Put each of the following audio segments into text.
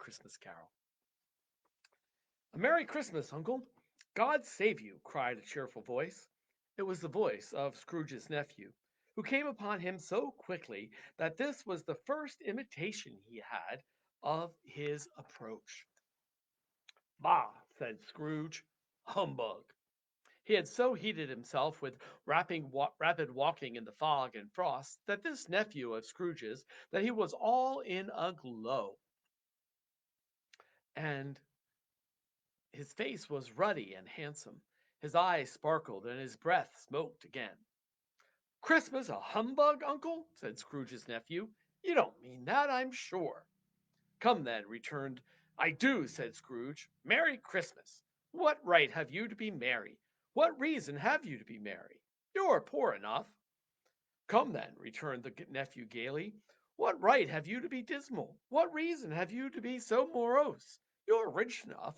Christmas Carol. A Merry Christmas, Uncle! God save you! Cried a cheerful voice. It was the voice of Scrooge's nephew, who came upon him so quickly that this was the first imitation he had of his approach. Bah! said Scrooge. Humbug! He had so heated himself with rapid walking in the fog and frost that this nephew of Scrooge's that he was all in a glow, and his face was ruddy and handsome. His eyes sparkled and his breath smoked again. Christmas a humbug, Uncle? Said Scrooge's nephew. You don't mean that, I'm sure. Come then, returned. I do, said Scrooge. Merry Christmas. What right have you to be merry? What reason have you to be merry? You're poor enough. Come then, returned the nephew gaily. What right have you to be dismal? What reason have you to be so morose? You're rich enough.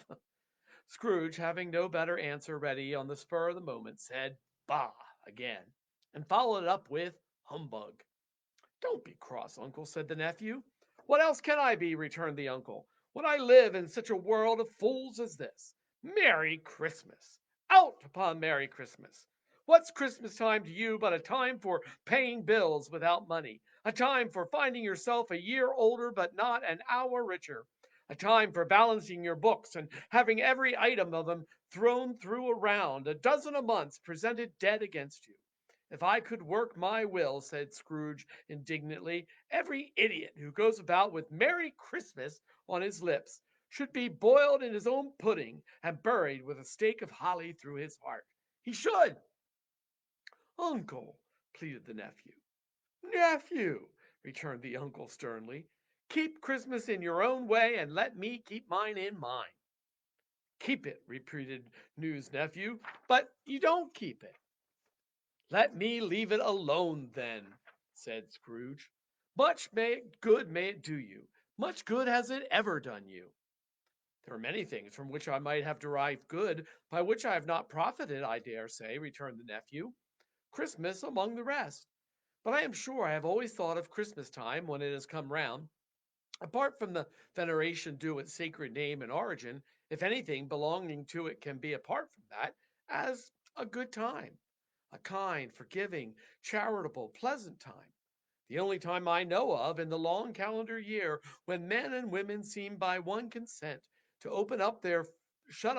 Scrooge, having no better answer ready on the spur of the moment, said, Bah! again, and followed it up with humbug. Don't be cross, Uncle, said the nephew. What else can I be? Returned the uncle, when I live in such a world of fools as this. Merry Christmas! Out upon Merry Christmas! What's Christmas time to you but a time for paying bills without money, a time for finding yourself a year older but not an hour richer, a time for balancing your books and having every item of them thrown through around, a dozen a month presented dead against you. If I could work my will, said Scrooge indignantly, every idiot who goes about with Merry Christmas on his lips should be boiled in his own pudding and buried with a stake of holly through his heart. He should. Uncle, pleaded the nephew. Nephew, returned the uncle sternly, keep Christmas in your own way and let me keep mine in mine. Keep it, repeated New's nephew, but you don't keep it. Let me leave it alone, then, said Scrooge. Good may it do you. Much good has it ever done you. There are many things from which I might have derived good, by which I have not profited, I dare say, returned the nephew. Christmas among the rest. But I am sure I have always thought of Christmas time when it has come round, apart from the veneration due its sacred name and origin, if anything belonging to it can be apart from that, as a good time, a kind, forgiving, charitable, pleasant time. The only time I know of in the long calendar year when men and women seem by one consent to open up their shut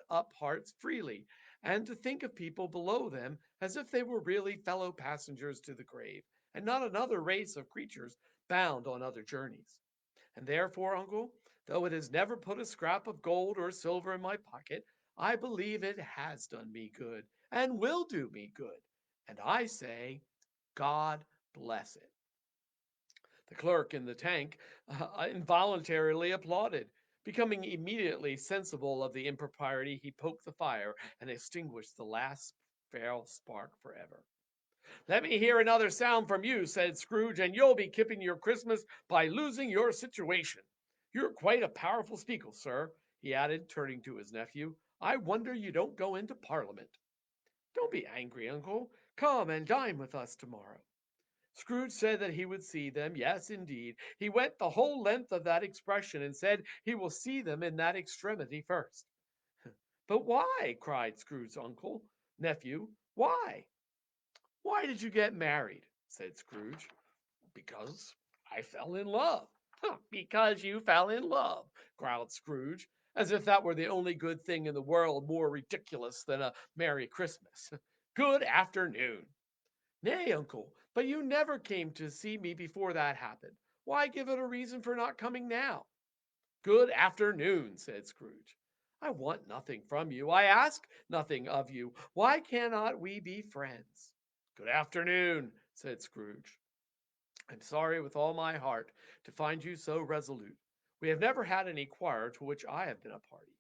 up hearts freely and to think of people below them as if they were really fellow passengers to the grave and not another race of creatures bound on other journeys. And therefore, uncle, though it has never put a scrap of gold or silver in my pocket, I believe it has done me good and will do me good. And I say, God bless it. The clerk in the tank involuntarily applauded. Becoming immediately sensible of the impropriety, he poked the fire and extinguished the last frail spark forever. Let me hear another sound from you, said Scrooge, and you'll be keeping your Christmas by losing your situation. You're quite a powerful speaker, sir, he added, turning to his nephew. I wonder you don't go into Parliament. Don't be angry, uncle. Come and dine with us tomorrow. Scrooge said that he would see them. Yes, indeed. He went the whole length of that expression and said he will see them in that extremity first. But why? Cried Scrooge's nephew. Why? Why did you get married? Said Scrooge. Because I fell in love. Because you fell in love, growled Scrooge, as if that were the only good thing in the world more ridiculous than a Merry Christmas. Good afternoon. Nay, uncle, but you never came to see me before that happened. Why give it a reason for not coming now? Good afternoon, said Scrooge. I want nothing from you. I ask nothing of you. Why cannot we be friends? Good afternoon, said Scrooge. I'm sorry with all my heart to find you so resolute. We have never had any choir to which I have been a party,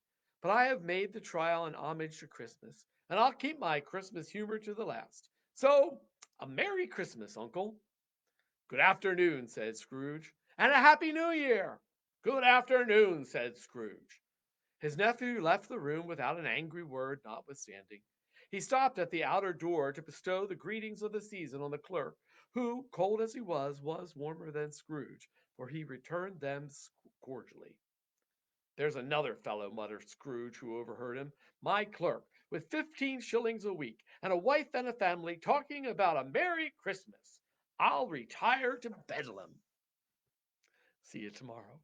but I have made the trial an homage to Christmas, and I'll keep my Christmas humor to the last. So, a Merry Christmas, Uncle. Good afternoon, said Scrooge, and a Happy New Year. Good afternoon, said Scrooge. His nephew left the room without an angry word, notwithstanding. He stopped at the outer door to bestow the greetings of the season on the clerk, who, cold as he was warmer than Scrooge, for he returned them cordially. There's another fellow, muttered Scrooge, who overheard him. My clerk, with 15 shillings a week, and a wife and a family, talking about a Merry Christmas. I'll retire to Bedlam. See you tomorrow.